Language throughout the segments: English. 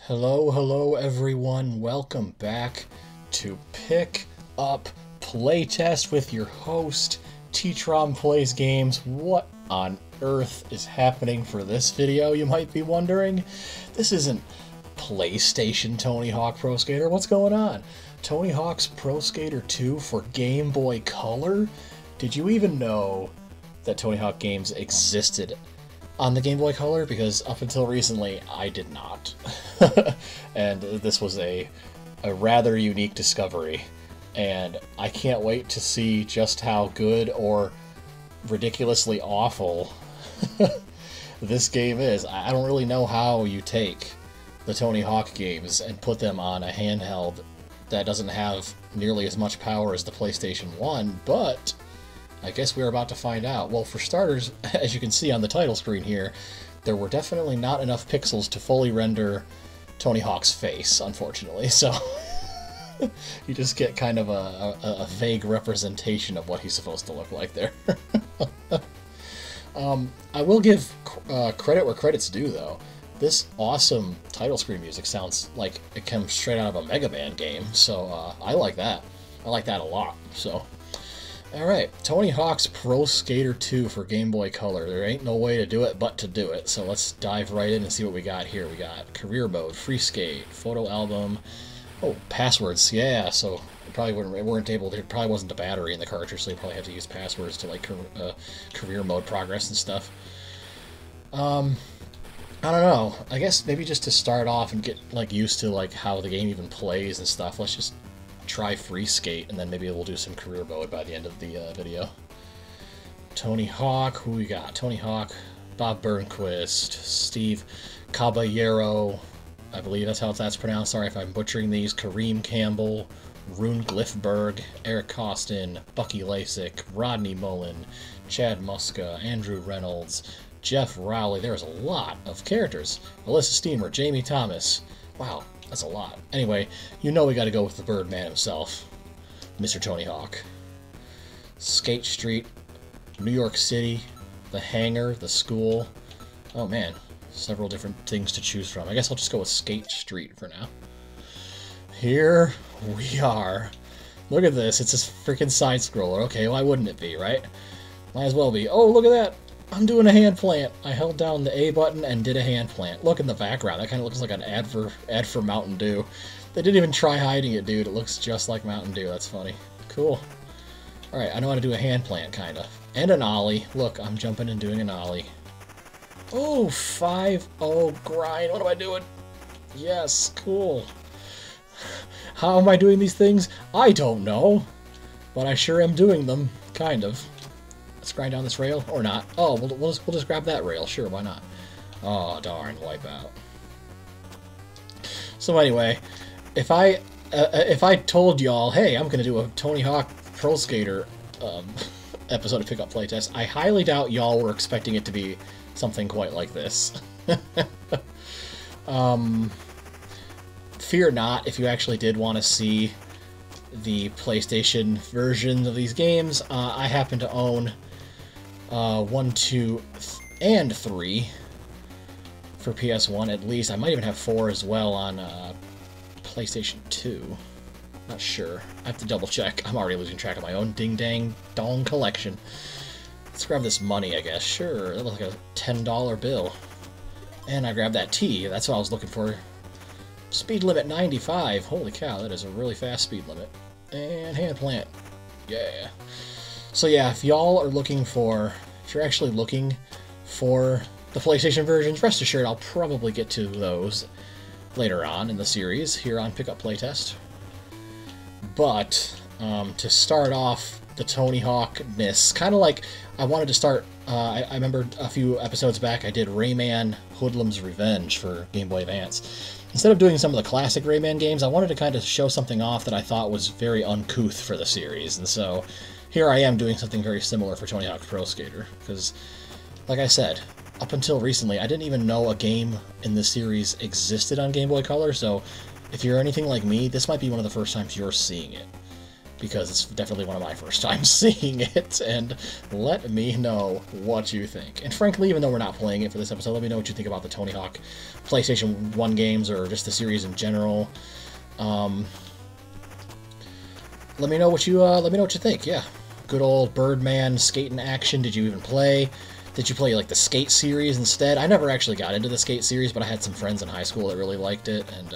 Hello everyone, welcome back to Pick Up Playtest with your host, TTromPlaysGames. What on earth is happening for this video, you might be wondering? This isn't PlayStation Tony Hawk Pro Skater, what's going on? Tony Hawk's Pro Skater 2 for Game Boy Color? Did you even know that Tony Hawk games existed on the Game Boy Color? Because up until recently, I did not. And this was a rather unique discovery. And I can't wait to see just how good or ridiculously awful this game is. I don't really know how you take the Tony Hawk games and put them on a handheld that doesn't have nearly as much power as the PlayStation 1, but I guess we're about to find out. Well, for starters, as you can see on the title screen here, there were definitely not enough pixels to fully render Tony Hawk's face, unfortunately, so you just get kind of a vague representation of what he's supposed to look like there. I will give credit where credit's due, though. This awesome title screen music sounds like it comes straight out of a Mega Man game, so I like that. I like that a lot, so... Alright, Tony Hawk's Pro Skater 2 for Game Boy Color. There ain't no way to do it but to do it, so let's dive right in and see what we got here. We got Career Mode, Free Skate, Photo Album, oh, passwords, yeah, so it probably weren't able to, it probably wasn't a battery in the cartridge, so you probably have to use passwords to, like, Career Mode progress and stuff. I don't know, I guess maybe just to start off and get, like, used to, like, how the game even plays and stuff, let's just try Free Skate, and then maybe we'll do some Career Mode by the end of the video. Tony Hawk, who we got? Tony Hawk, Bob Burnquist, Steve Caballero, I believe that's pronounced, sorry if I'm butchering these, Kareem Campbell, Rune Glifberg, Eric Costin, Bucky Lasik, Rodney Mullen, Chad Muska, Andrew Reynolds, Jeff Rowley. There's a lot of characters. Alyssa Steamer, Jamie Thomas. Wow, that's a lot. Anyway, you know we gotta go with the Birdman himself, Mr. Tony Hawk. Skate Street, New York City, the hangar, the school. Oh man, several different things to choose from. I guess I'll just go with Skate Street for now. Here we are. Look at this, it's a freaking side scroller. Okay, why wouldn't it be, right? Might as well be. Oh, look at that! I'm doing a hand plant. I held down the A button and did a hand plant. Look in the background. That kind of looks like an ad for Mountain Dew. They didn't even try hiding it, dude. It looks just like Mountain Dew. That's funny. Cool. Alright, I know how to do a hand plant, kind of. And an ollie. Look, I'm jumping and doing an ollie. Oh, 5-0 grind. What am I doing? Yes, cool. How am I doing these things? I don't know. But I sure am doing them. Kind of. Let's grind down this rail, or not. Oh, we'll just grab that rail. Sure, why not? Oh, darn, wipe out. So anyway, if I told y'all, hey, I'm gonna do a Tony Hawk Pro Skater episode of Pickup Playtest, I highly doubt y'all were expecting it to be something quite like this. Fear not if you actually did want to see the PlayStation versions of these games. I happen to own 1, 2, and 3 for PS1 at least. I might even have 4 as well on PlayStation 2. Not sure. I have to double check. I'm already losing track of my own ding-dang-dong collection. Let's grab this money, I guess. Sure, that looks like a $10 bill. And I grabbed that T. That's what I was looking for. Speed limit 95. Holy cow, that is a really fast speed limit. And hand plant. Yeah. So yeah, if y'all are looking for, if you're actually looking for the PlayStation versions, rest assured I'll probably get to those later on in the series here on Pickup Playtest. But to start off the Tony Hawk-ness, kind of like I wanted to start, I remember a few episodes back I did Rayman Hoodlum's Revenge for Game Boy Advance. Instead of doing some of the classic Rayman games, I wanted to kind of show something off that I thought was very uncouth for the series, and so here I am doing something very similar for Tony Hawk Pro Skater, because, like I said, up until recently, I didn't even know a game in the series existed on Game Boy Color, so if you're anything like me, this might be one of the first times you're seeing it. because it's definitely one of my first times seeing it, and let me know what you think. And frankly, even though we're not playing it for this episode, let me know what you think about the Tony Hawk PlayStation 1 games, or just the series in general. Let me know what you think. Yeah, good old Birdman skating action. Did you even play? Did you play like the Skate series instead? I never actually got into the Skate series, but I had some friends in high school that really liked it, and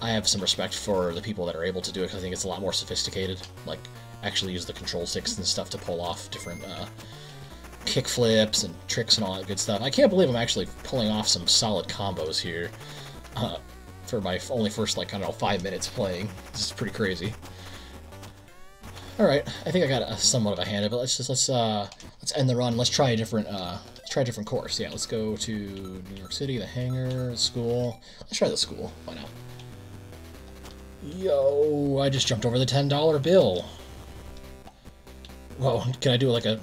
I have some respect for the people that are able to do it, because I think it's a lot more sophisticated. Like, actually use the control sticks and stuff to pull off different kick flips and tricks and all that good stuff. I can't believe I'm actually pulling off some solid combos here for my only first, like, I don't know, 5 minutes playing. This is pretty crazy. All right, I think I got somewhat of a hand of it. Let's end the run. Let's try a different course. Yeah, let's go to New York City, the hangar, the school. Let's try the school. Why not? Yo, I just jumped over the $10 bill. Whoa, can I do like a...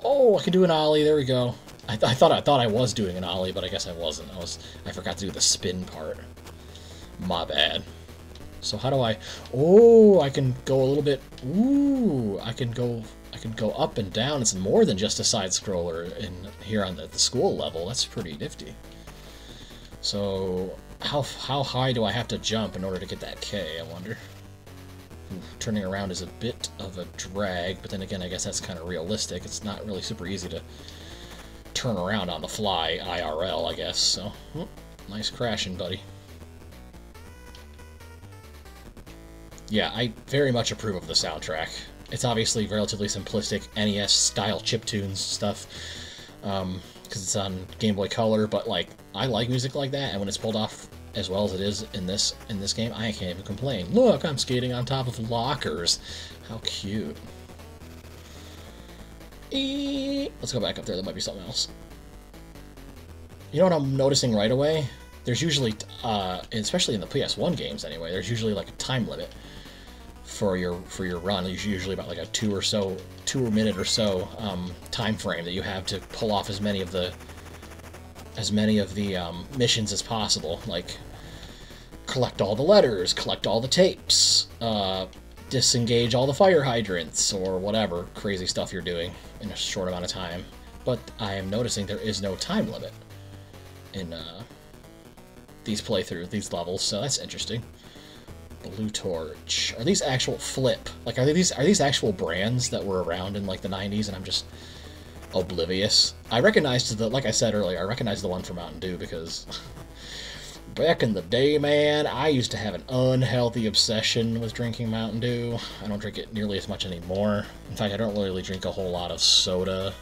Oh, I can do an ollie. There we go. I thought I was doing an ollie, but I guess I wasn't. I forgot to do the spin part. My bad. So how do I... Oh, I can go a little bit... Ooh, I can go up and down. It's more than just a side scroller in here on the school level. That's pretty nifty. So how high do I have to jump in order to get that K, I wonder? Ooh, turning around is a bit of a drag, but then again, I guess that's kind of realistic. It's not really super easy to turn around on the fly IRL, I guess. So, nice crashing, buddy. Yeah, I very much approve of the soundtrack. It's obviously relatively simplistic NES-style chiptunes stuff, because it's on Game Boy Color, but like, I like music like that, and when it's pulled off as well as it is in this game, I can't even complain. Look, I'm skating on top of lockers. How cute. Let's go back up there. There might be something else. You know what I'm noticing right away? There's usually, especially in the PS1 games anyway, there's usually like a time limit for your run. There's usually about like a 2 minute or so time frame that you have to pull off as many of the missions as possible. Like, collect all the letters, collect all the tapes, disengage all the fire hydrants, or whatever crazy stuff you're doing in a short amount of time. But I am noticing there is no time limit in these these levels, so that's interesting. Blue Torch. Are these actual Flip? Like, are these actual brands that were around in like the 90s and I'm just oblivious? I recognized like I said earlier, I recognized the one from Mountain Dew because back in the day, man, I used to have an unhealthy obsession with drinking Mountain Dew. I don't drink it nearly as much anymore. In fact, I don't really drink a whole lot of soda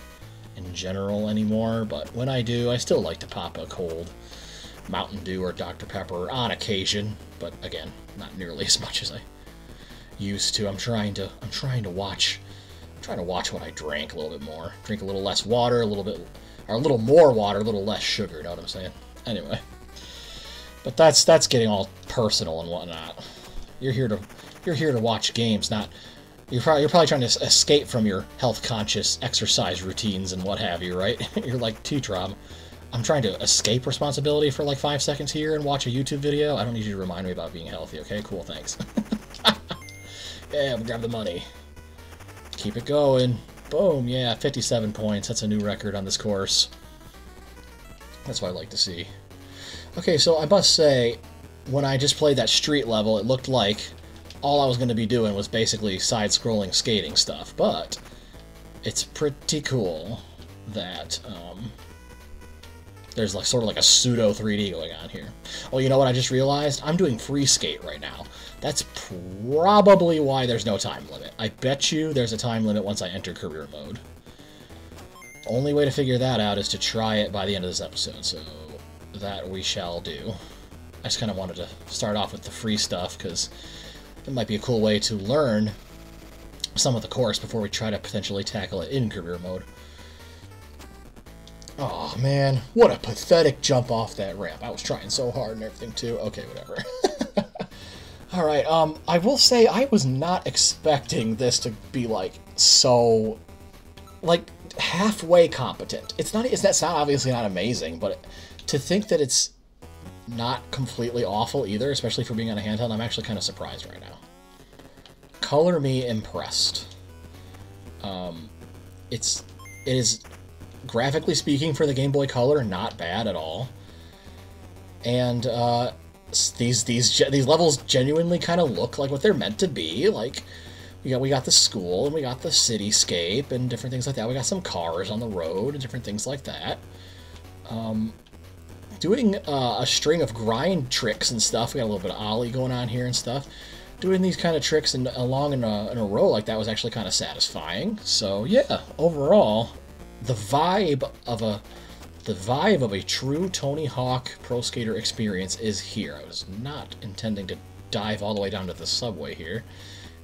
in general anymore, but when I do, I still like to pop a cold Mountain Dew or Dr. Pepper on occasion, but again, not nearly as much as I used to. I'm trying to watch what I drink a little bit more. Drink a little less water, a little more water, a little less sugar, you know what I'm saying? Anyway. But that's getting all personal and whatnot. You're here to watch games, not you're probably trying to escape from your health conscious exercise routines and what have you, right? You're like, TTrom, I'm trying to escape responsibility for like 5 seconds here and watch a YouTube video. I don't need you to remind me about being healthy, okay? Cool, thanks. Yeah, we'll grab the money. Keep it going. Boom, yeah, 57 points. That's a new record on this course. That's what I like to see. Okay, so I must say, when I just played that street level, it looked like all I was going to be doing was basically side-scrolling skating stuff, but it's pretty cool that there's like sort of like a pseudo 3D going on here. Oh, you know what I just realized? I'm doing free skate right now. That's probably why there's no time limit. I bet you there's a time limit once I enter career mode. Only way to figure that out is to try it by the end of this episode, so that we shall do. I just kind of wanted to start off with the free stuff because it might be a cool way to learn some of the course before we try to potentially tackle it in career mode. Oh man, what a pathetic jump off that ramp. I was trying so hard and everything too. Okay, whatever. Alright, I will say I was not expecting this to be like so like halfway competent. That's not obviously not amazing, but to think that it's not completely awful either, especially for being on a handheld, I'm actually kind of surprised right now. color me impressed. It is, graphically speaking, for the Game Boy Color, not bad at all. And these levels genuinely kind of look like what they're meant to be. Like, we got the school, and we got the cityscape, and different things like that. We got some cars on the road, and different things like that. Doing a string of grind tricks and stuff. We got a little bit of ollie going on here and stuff. Doing these kind of tricks along in a row like that was actually kind of satisfying. So yeah, overall, the vibe of a true Tony Hawk Pro Skater experience is here. I was not intending to dive all the way down to the subway here.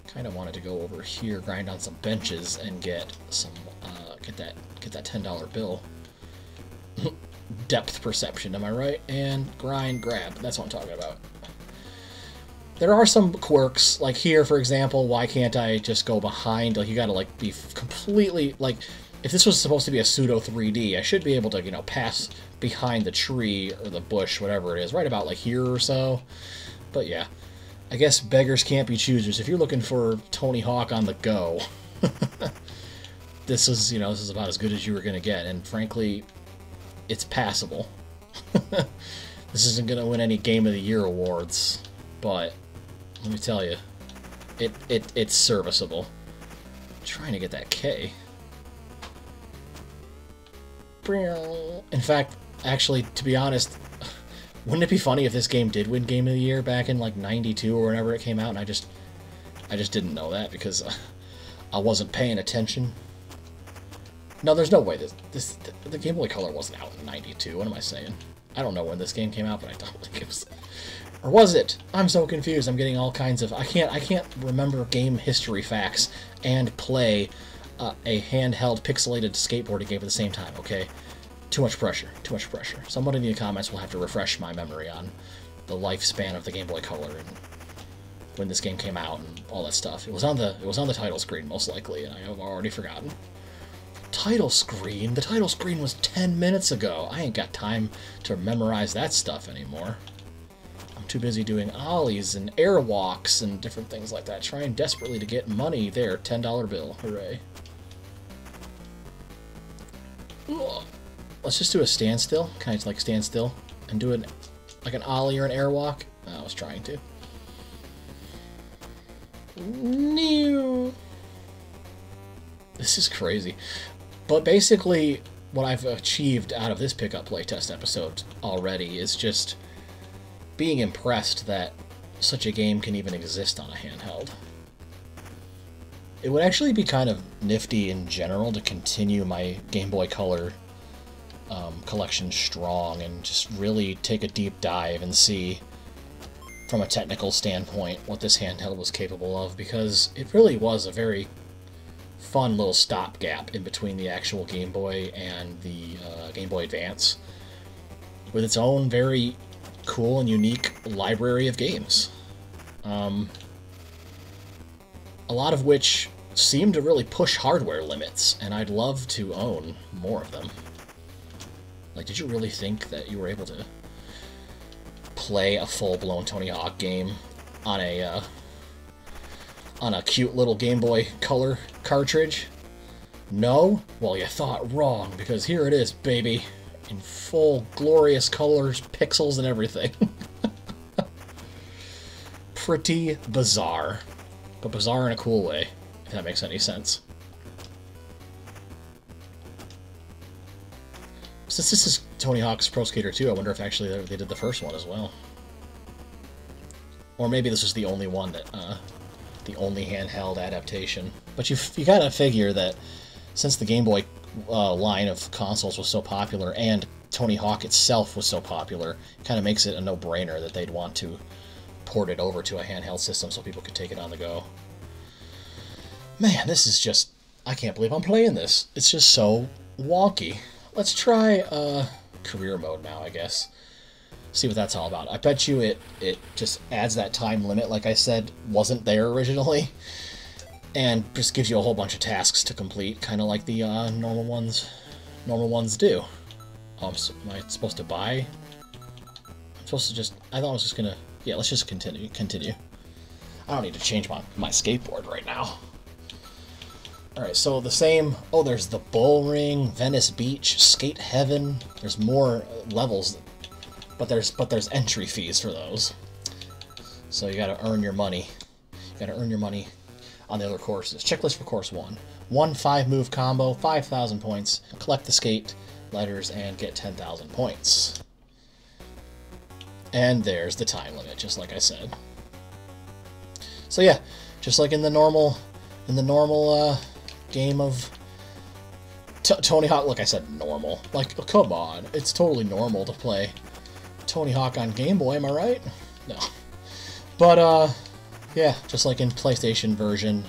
Kind of wanted to go over here, grind on some benches, and get some get that $10 bill. Depth perception, am I right? And grind, grab. That's what I'm talking about. There are some quirks, like here, for example. Why can't I just go behind? Like, you gotta, like, be completely, like, if this was supposed to be a pseudo 3D, I should be able to, you know, pass behind the tree or the bush, whatever it is, right about, like, here or so. But yeah, I guess beggars can't be choosers. If you're looking for Tony Hawk on the go, this is about as good as you were gonna get, and frankly, it's passable. This isn't gonna win any Game of the Year awards, but let me tell you, it's serviceable. I'm trying to get that K. In fact, actually, to be honest, wouldn't it be funny if this game did win Game of the Year back in like '92 or whenever it came out, and I just didn't know that because I wasn't paying attention. No, there's no way the Game Boy Color wasn't out in '92. What am I saying? I don't know when this game came out, but I don't think it was. Or was it? I'm so confused. I'm getting all kinds of... I can't remember game history facts and play a handheld pixelated skateboarding game at the same time, okay? Too much pressure. Too much pressure. Somebody in the comments will have to refresh my memory on the lifespan of the Game Boy Color and when this game came out and all that stuff. It was on the title screen, most likely, and I have already forgotten. Title screen? The title screen was 10 minutes ago. I ain't got time to memorize that stuff anymore. I'm too busy doing ollies and airwalks and different things like that, trying desperately to get money there. $10 bill. Hooray. Ugh. Let's just do a standstill. Can I like stand still and do like an ollie or an airwalk? I was trying to. New. This is crazy. But basically, what I've achieved out of this Pickup Playtest episode already is just being impressed that such a game can even exist on a handheld. It would actually be kind of nifty in general to continue my Game Boy Color collection strong and just really take a deep dive and see, from a technical standpoint, what this handheld was capable of, because it really was a very fun little stopgap in between the actual Game Boy and the Game Boy Advance, with its own very cool and unique library of games. A lot of which seem to really push hardware limits, and I'd love to own more of them. Like, did you really think that you were able to play a full-blown Tony Hawk game on a cute little Game Boy Color cartridge? No? Well, you thought wrong, because here it is, baby, in full glorious colors, pixels, and everything. Pretty bizarre. But bizarre in a cool way, if that makes any sense. Since this is Tony Hawk's Pro Skater 2, I wonder if actually they did the first one as well. Or maybe this was the only one that, the only handheld adaptation. But you gotta figure that since the Game Boy line of consoles was so popular, and Tony Hawk itself was so popular, it kind of makes it a no-brainer that they'd want to port it over to a handheld system so people could take it on the go. Man, this is just... I can't believe I'm playing this. It's just so wonky. Let's try career mode now, I guess. See what that's all about. I bet you it just adds that time limit, like I said, wasn't there originally, and just gives you a whole bunch of tasks to complete, kind of like the normal ones do. Oh, am I supposed to buy? I'm supposed to just... I thought I was just gonna... Yeah, let's just continue. I don't need to change my skateboard right now. Alright, so the same... Oh, there's the Bull Ring, Venice Beach, Skate Heaven. There's more levels, but there's entry fees for those. So you gotta earn your money. You gotta earn your money on the other courses. Checklist for course 1. 1 5-move combo, 5,000 points. Collect the skate letters and get 10,000 points. And there's the time limit, just like I said. So yeah, just like in the normal game of Tony Hawk. Look, I said normal. Like, oh, come on, it's totally normal to play Tony Hawk on Game Boy. Am I right? No, but yeah, just like in PlayStation version,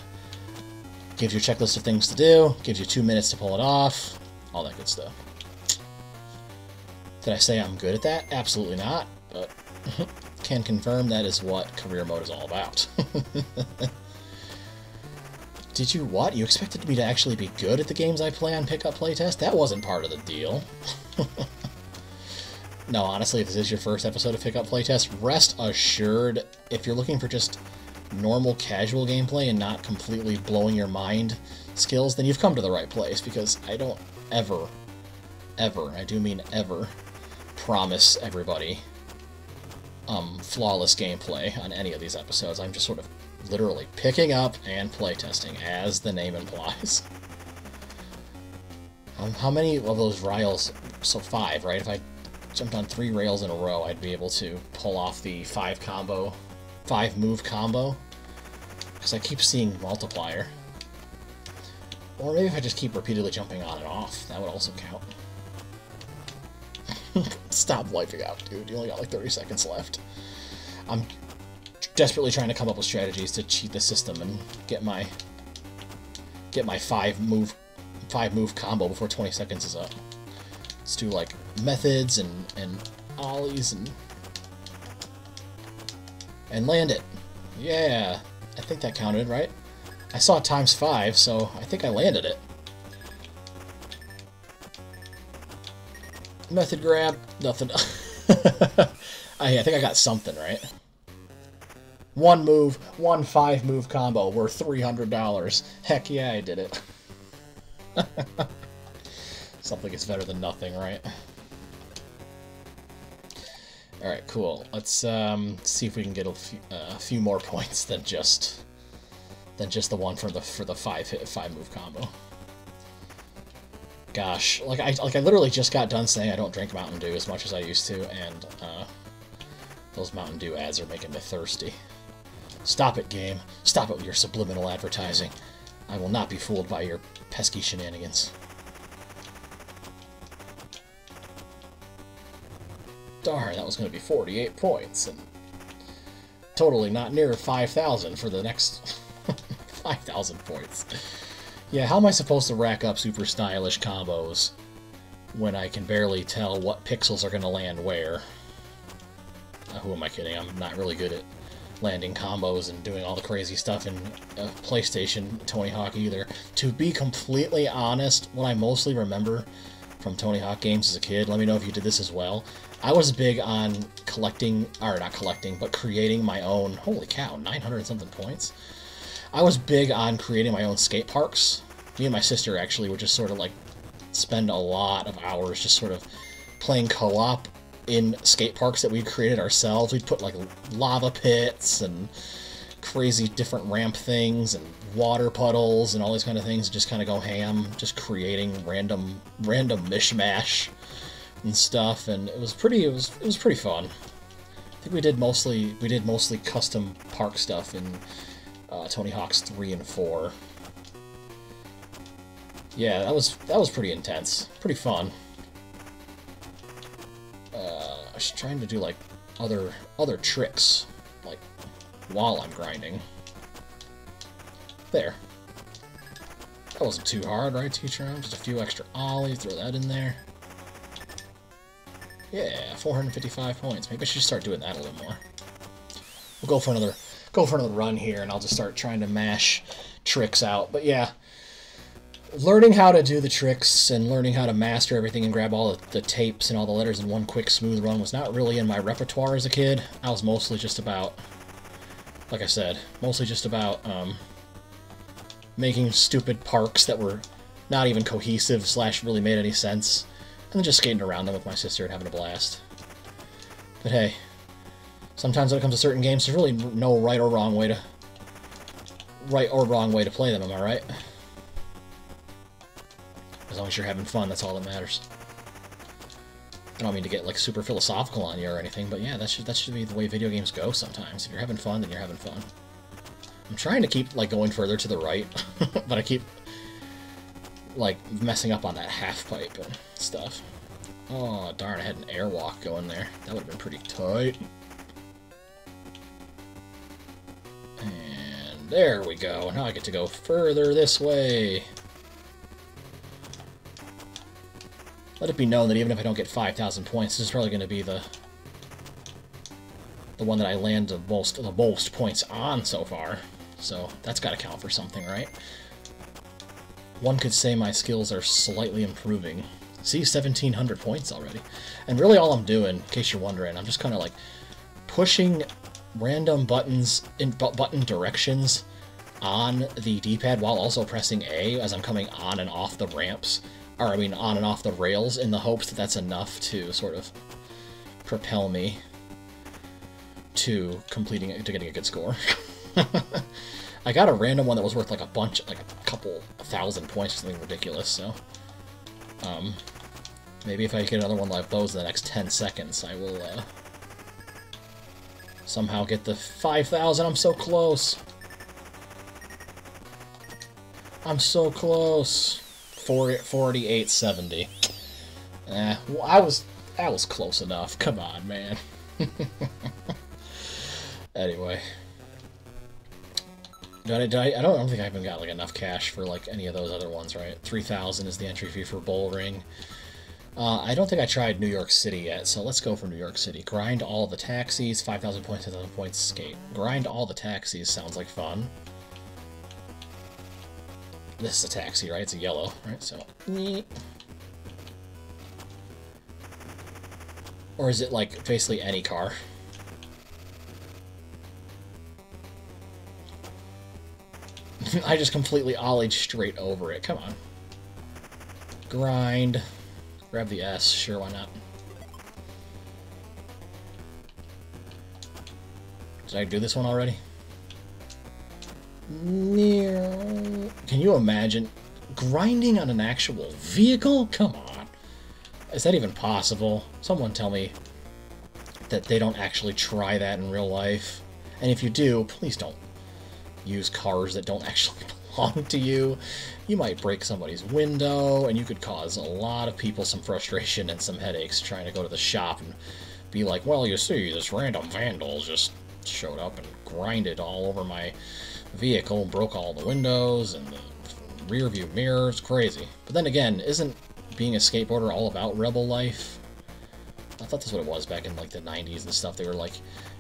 gives you a checklist of things to do, gives you 2 minutes to pull it off, all that good stuff. Did I say I'm good at that? Absolutely not, but can confirm that is what career mode is all about. Did you what? You expected me to actually be good at the games I play on Pickup Playtest? That wasn't part of the deal. No, honestly, if this is your first episode of Pickup Playtest, rest assured, if you're looking for just normal casual gameplay and not completely blowing your mind skills, then you've come to the right place, because I don't ever, I do mean ever, promise everybody flawless gameplay on any of these episodes. I'm just sort of literally picking up and playtesting, as the name implies. How many of those rails? So 5, right? If I jumped on 3 rails in a row, I'd be able to pull off the 5-move combo. Because I keep seeing multiplier. Or maybe if I just keep repeatedly jumping on and off, that would also count. Stop wiping out, dude. You only got like 30 seconds left. I'm desperately trying to come up with strategies to cheat the system and get my 5-move combo before 20 seconds is up. Let's do like methods and ollies and land it. Yeah, I think that counted, right? I saw ×5, so I think I landed it. Method grab, nothing. I think I got something right. 1 move, 1 5-move combo worth $300. Heck yeah, I did it. Something is better than nothing, right? Alright, cool. Let's see if we can get a few more points than just the one for the 5-move combo. Gosh, like I literally just got done saying I don't drink Mountain Dew as much as I used to, and those Mountain Dew ads are making me thirsty. Stop it, game. Stop it with your subliminal advertising. I will not be fooled by your pesky shenanigans. Darn, that was going to be 48 points, and totally not near 5,000 for the next 5,000 points. Yeah, how am I supposed to rack up super stylish combos when I can barely tell what pixels are going to land where? Who am I kidding? I'm not really good at landing combos and doing all the crazy stuff in PlayStation Tony Hawk either. To be completely honest, what I mostly remember from Tony Hawk games as a kid, let me know if you did this as well, I was big on collecting, or not collecting, but creating my own, holy cow, 900 and something points. I was big on creating my own skate parks. Me and my sister actually would just sort of like spend a lot of hours just sort of playing co-op in skate parks that we'd created ourselves. We'd put like lava pits and crazy different ramp things and water puddles and all these kind of things, and just kind of go ham, just creating random mishmash and stuff. And it was pretty fun. I think we did mostly custom park stuff in Tony Hawk's 3 and 4. Yeah, that was pretty intense, pretty fun. I was trying to do like other tricks, like while I'm grinding. There. That wasn't too hard, right, TTrom? Just a few extra ollies, throw that in there. Yeah, 455 points. Maybe I should start doing that a little more. We'll go for another run here, and I'll just start trying to mash tricks out. But yeah, learning how to do the tricks and learning how to master everything and grab all the tapes and all the letters in one quick, smooth run was not really in my repertoire as a kid. I was mostly just about like I said, mostly just about making stupid parks that were not even cohesive / really made any sense, and then just skating around them with my sister and having a blast. But hey, sometimes when it comes to certain games, there's really no right or wrong way to play them, am I right? As long as you're having fun, that's all that matters. I don't mean to get like super philosophical on you or anything, but yeah, that should be the way video games go sometimes. If you're having fun, then you're having fun. I'm trying to keep like going further to the right, but I keep like messing up on that half pipe and stuff. Oh darn, I had an airwalk going there. That would have been pretty tight. And there we go. Now I get to go further this way. Let it be known that even if I don't get 5,000 points, this is probably going to be the one that I land the most points on so far. So that's got to count for something, right? One could say my skills are slightly improving. See, 1,700 points already. And really all I'm doing, in case you're wondering, I'm just kind of like pushing random buttons in button directions on the D-pad while also pressing A as I'm coming on and off the ramps. Or, I mean, on and off the rails, in the hopes that that's enough to sort of propel me to getting a good score. I got a random one that was worth like a couple thousand points or something ridiculous, so maybe if I get another one like those in the next 10 seconds, I will somehow get the 5,000. I'm so close. I'm so close. 4870. Well, that was close enough. Come on, man. Anyway, I don't think I even got like enough cash for like any of those other ones, right? 3,000 is the entry fee for Bull Ring. I don't think I tried New York City yet, so let's go for New York City. Grind all the taxis, 5,000 points, 10,000 points, skate. Grind all the taxis sounds like fun. This is a taxi, right? It's a yellow, right? So, or is it like basically any car? I just completely ollied straight over it. Come on. Grind. Grab the S. Sure, why not? Did I do this one already? Can you imagine grinding on an actual vehicle? Come on. Is that even possible? Someone tell me that they don't actually try that in real life. And if you do, please don't use cars that don't actually belong to you. You might break somebody's window, and you could cause a lot of people some frustration and some headaches trying to go to the shop and be like, well, you see, this random vandal just showed up and grinded all over my vehicle and broke all the windows and the rear view mirrors. Crazy. But then again, isn't being a skateboarder all about rebel life? I thought that's what it was back in like the 90s and stuff. They were like,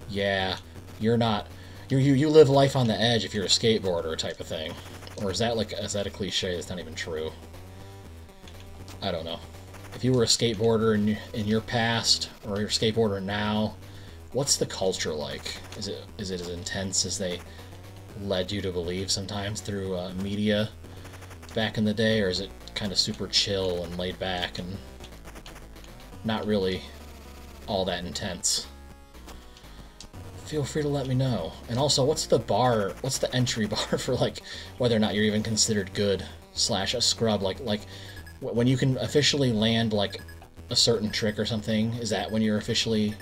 yeah, you're not, you live life on the edge if you're a skateboarder type of thing. Or is that a cliche that's not even true? I don't know. If you were a skateboarder in your past, or you're a skateboarder now, what's the culture like? Is it as intense as they led you to believe sometimes through media back in the day, or is it kind of super chill and laid back and not really all that intense? Feel free to let me know. And also, what's the entry bar for like whether or not you're even considered good / a scrub? Like when you can officially land like a certain trick or something, is that when you're officially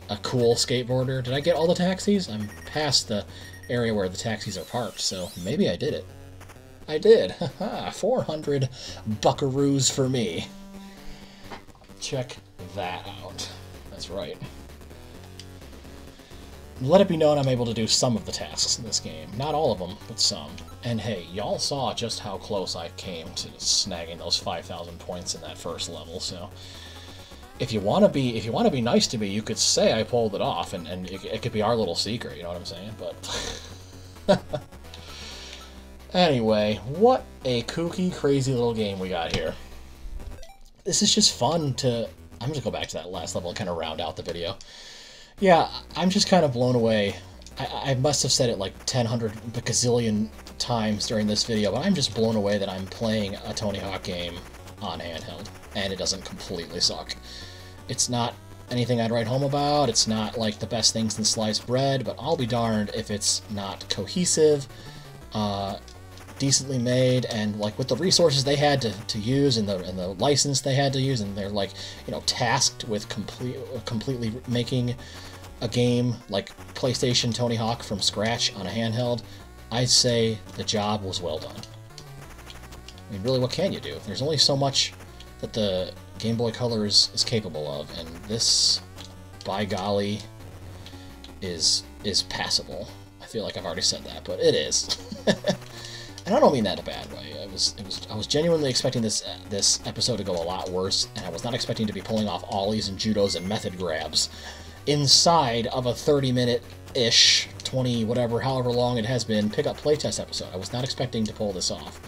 a cool skateboarder? Did I get all the taxis? I'm past the area where the taxis are parked, so maybe I did it. I did. Haha, 400 buckaroos for me. Check that out. That's right. Let it be known I'm able to do some of the tasks in this game. Not all of them, but some. And hey, y'all saw just how close I came to snagging those 5,000 points in that first level, so if you want to be nice to me, you could say I pulled it off, and it could be our little secret, you know what I'm saying? But anyway, what a kooky, crazy little game we got here. This is just fun to... I'm going to go back to that last level and kind of round out the video. Yeah, I'm just kind of blown away I must have said it like 100 gazillion times during this video, but I'm just blown away that I'm playing a Tony Hawk game on handheld, and it doesn't completely suck. It's not anything I'd write home about, it's not like the best things in sliced bread, but I'll be darned if it's not cohesive, decently made, and like with the resources they had to use and the license they had to use, and they're like, you know, tasked with completely making a game like PlayStation Tony Hawk from scratch on a handheld, I'd say the job was well done. I mean, really, what can you do? There's only so much that the Game Boy Color is capable of, and this, by golly, is passable. I feel like I've already said that, but it is. And I don't mean that in a bad way. I was genuinely expecting this episode to go a lot worse, and I was not expecting to be pulling off ollies and judos and method grabs inside of a 30-minute-ish, 20, whatever, however long it has been, Pickup Playtest episode. I was not expecting to pull this off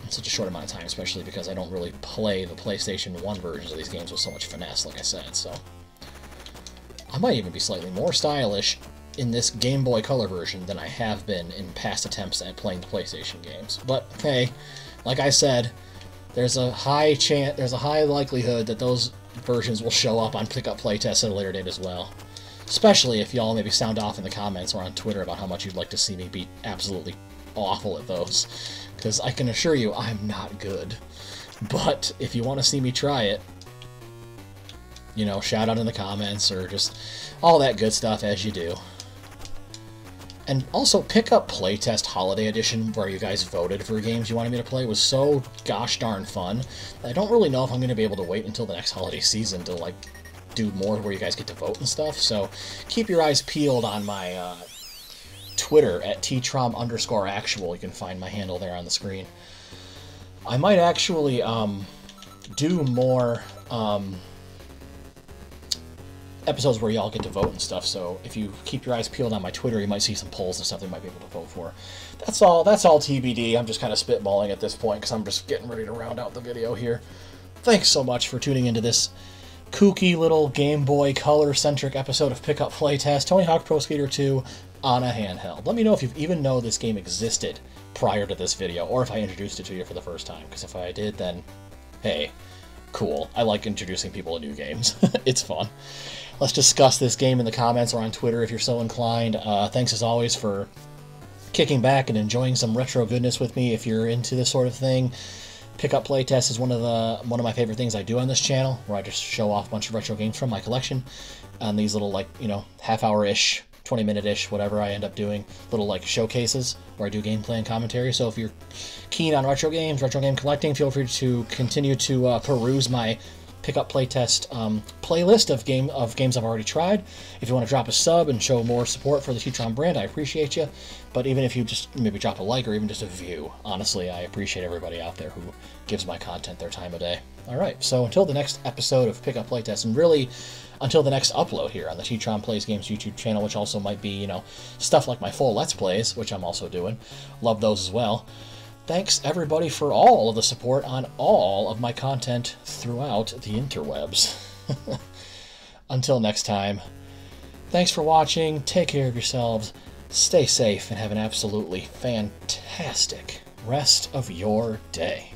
in such a short amount of time, especially because I don't really play the PlayStation 1 versions of these games with so much finesse, like I said, so I might even be slightly more stylish in this Game Boy Color version than I have been in past attempts at playing the PlayStation games. But hey, like I said, there's a high likelihood that those versions will show up on Pickup Playtest at a later date as well. Especially if y'all maybe sound off in the comments or on Twitter about how much you'd like to see me be absolutely awful at those. Because I can assure you, I'm not good. But if you want to see me try it, you know, shout out in the comments or just all that good stuff as you do. And also, Pickup Playtest Holiday Edition, where you guys voted for games you wanted me to play, was so gosh darn fun. I don't really know if I'm going to be able to wait until the next holiday season to, like, do more where you guys get to vote and stuff. So keep your eyes peeled on my Twitter at TTrom_actual. You can find my handle there on the screen. I might actually do more episodes where y'all get to vote and stuff, so if you keep your eyes peeled on my Twitter, you might see some polls and stuff that you might be able to vote for. That's all TBD. I'm just kind of spitballing at this point because I'm just getting ready to round out the video here. Thanks so much for tuning into this kooky little Game Boy Color-centric episode of Pickup Playtest, Tony Hawk Pro Skater 2 on a handheld. Let me know if you even know this game existed prior to this video, or if I introduced it to you for the first time, because if I did, then hey, cool. I like introducing people to new games. It's fun. Let's discuss this game in the comments or on Twitter if you're so inclined. Thanks as always for kicking back and enjoying some retro goodness with me if you're into this sort of thing. Pickup Playtest is one of my favorite things I do on this channel, where I just show off a bunch of retro games from my collection on these little, like, you know, half-hour-ish, 20-minute-ish, whatever I end up doing, little, like, showcases where I do gameplay and commentary. So if you're keen on retro games, retro game collecting, feel free to continue to peruse my Pickup Playtest playlist of games I've already tried. If you want to drop a sub and show more support for the TTrom brand, I appreciate you. But even if you just maybe drop a like or even just a view, honestly, I appreciate everybody out there who gives my content their time of day. Alright, so until the next episode of Pickup Playtest, and really until the next upload here on the TTromPlaysGames YouTube channel, which also might be, you know, stuff like my full Let's Plays, which I'm also doing. Love those as well. Thanks, everybody, for all of the support on all of my content throughout the interwebs. Until next time, thanks for watching, take care of yourselves, stay safe, and have an absolutely fantastic rest of your day.